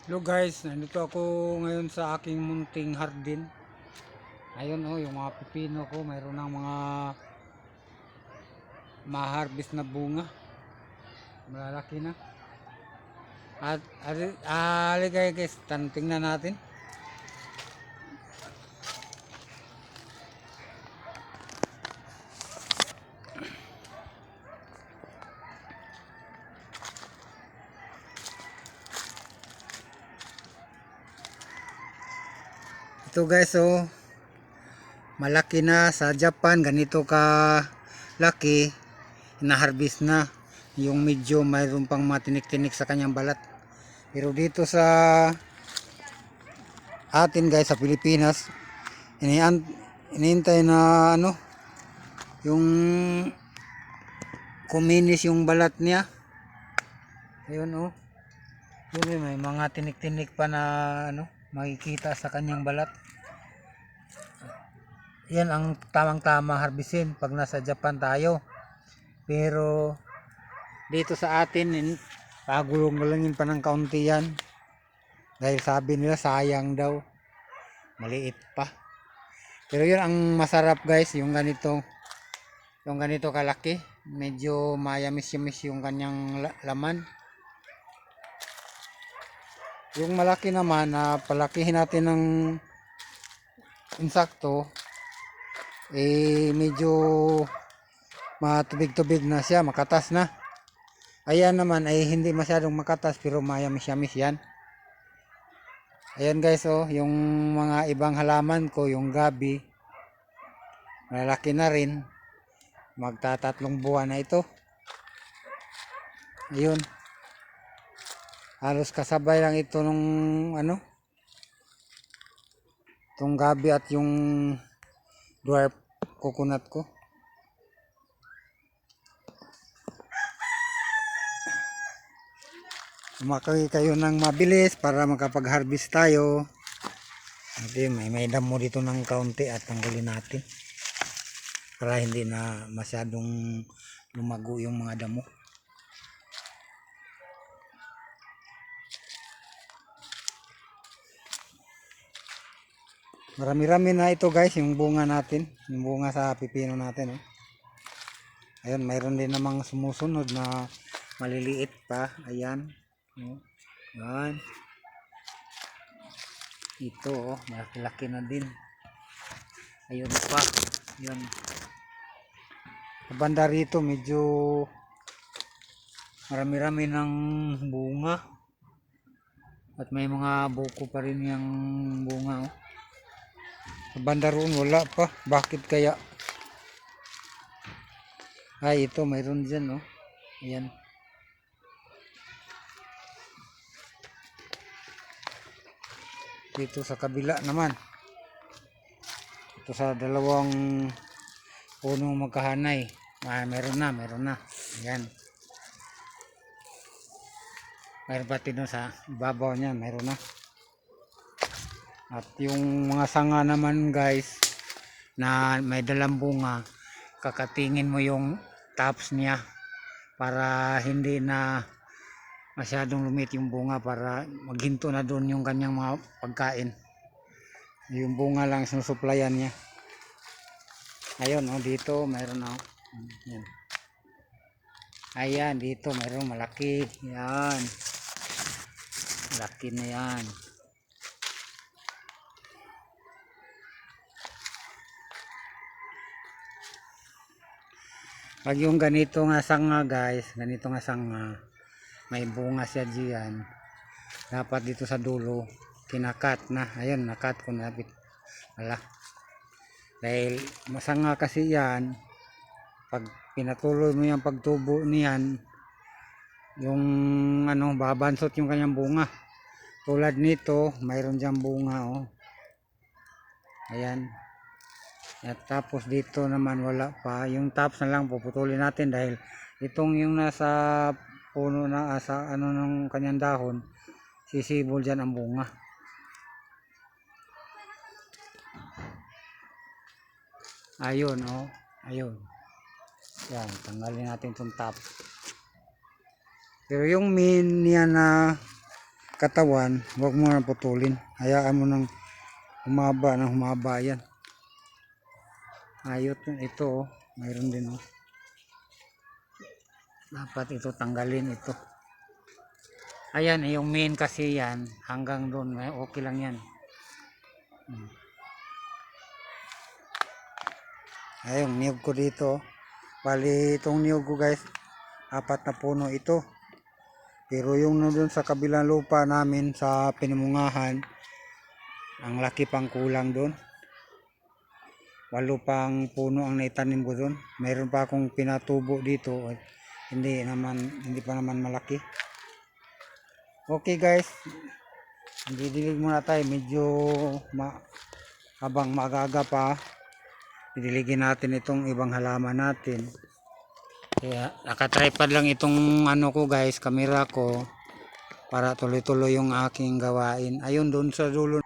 Hello guys, nandito ako ngayon sa aking munting hardin. Ayun oh, yung mga pipino ko, mayroon ng mga ma-harvest na bunga. Malalaki na. At aligay guys, tingnan natin. Ito guys oh, malaki na sa Japan, ganito ka laki, na-harvest na. Yung medyo mayroon pang matinik-tinik sa kanyang balat. Pero dito sa atin guys sa Pilipinas, inihintay na ano, yung kuminis yung balat niya. Ayun oh. Yun, may mga tinik-tinik pa na ano, makikita sa kanyang balat. Yan ang tamang-tama harbisin pag nasa Japan tayo. Pero dito sa atin, pagulong-gulungin pa ng kaunti yan. Dahil sabi nila sayang daw. Maliit pa. Pero yun ang masarap guys, yung ganito kalaki. Medyo mayamis-yamis yung kanyang laman. Yung malaki naman na palakihin natin ng insakto, medyo matubig-tubig na siya, makatas na. Ayan naman ay hindi masyadong makatas pero mayamis-yamis yan. Ayan guys oh, yung mga ibang halaman ko, yung gabi, malaki na rin. Magtatatlong buwan na ito. Ayun. Halos kasabay lang ito nung ano, itong gabi at yung dwarf coconut ko. Sumakay kayo ng mabilis para makapag-harvest tayo. At may damo dito ng kaunti at tanggalin natin para hindi na masyadong lumago yung mga damo. Marami-rami na ito guys, yung bunga natin, yung bunga sa pipino natin oh. Ayun, mayroon din namang sumusunod na maliliit pa. Ayan oh. Ayan. Ito oh, malaki na din. Ayun pa. Ayun. Banda rito medyo marami-rami ng bunga. At may mga buko pa rin yung bunga oh. Sa banda roon wala pa. Bakit kaya? Ay ito mayroon dyan oh. Ayan. Dito sa kabila naman. Ito sa dalawang punong magkahanay. Meron na. Ayan. Mayroon pati doon sa ibabaw niya, mayroon na. At yung mga sanga naman guys, na may dalang bunga, kakatingin mo yung tops niya para hindi na masyadong lumit yung bunga, para maghinto na doon yung kanyang mga pagkain. Yung bunga lang sinusuplayan niya. Ayun oh, dito mayroon oh. Yan. Ayan, dito mayroon malaki. Yan. Malaki na yan. Pag yung ganito nga sanga guys, ganito nga sanga, may bunga siya diyan. Dapat dito sa dulo, kinakat na. Ayun, nakat ko na. Wala. Dahil masanga kasi yan, pag pinatuloy mo yung pagtubo niyan, yung ano, babansot yung kanyang bunga. Tulad nito, mayroon diyang bunga oh. Ayan. At tapos dito naman wala pa. Yung tops na lang puputulin natin dahil itong yung nasa puno na sa ano ng kanyang dahon, sisibol dyan ang bunga. Ayun oh. Ayun. Yan, tanggalin natin itong top. Pero yung main niya na katawan, huwag mo na putulin. Hayaan mo nang humaba yan. Ayot ito, oh. Mayroon din, oh. Dapat ito tanggalin ito. Ayan, yung main kasi yan, hanggang doon, okay lang yan. Ayun, niyog ko dito. Bali, itong niyog ko guys, 4 na puno ito. Pero yung doon sa kabilang lupa namin sa Pinamungahan, ang laki pang kulang doon. 8 pang puno ang naitanim ko doon. Mayroon pa akong pinatubo dito. Hindi pa naman malaki. Okay guys, didilig muna tayo. Medyo habang magaga pa, didiligin natin itong ibang halaman natin. Kaya nakatripod lang itong ano ko guys, camera ko, para tuloy-tuloy yung aking gawain. Ayun doon sa dulo.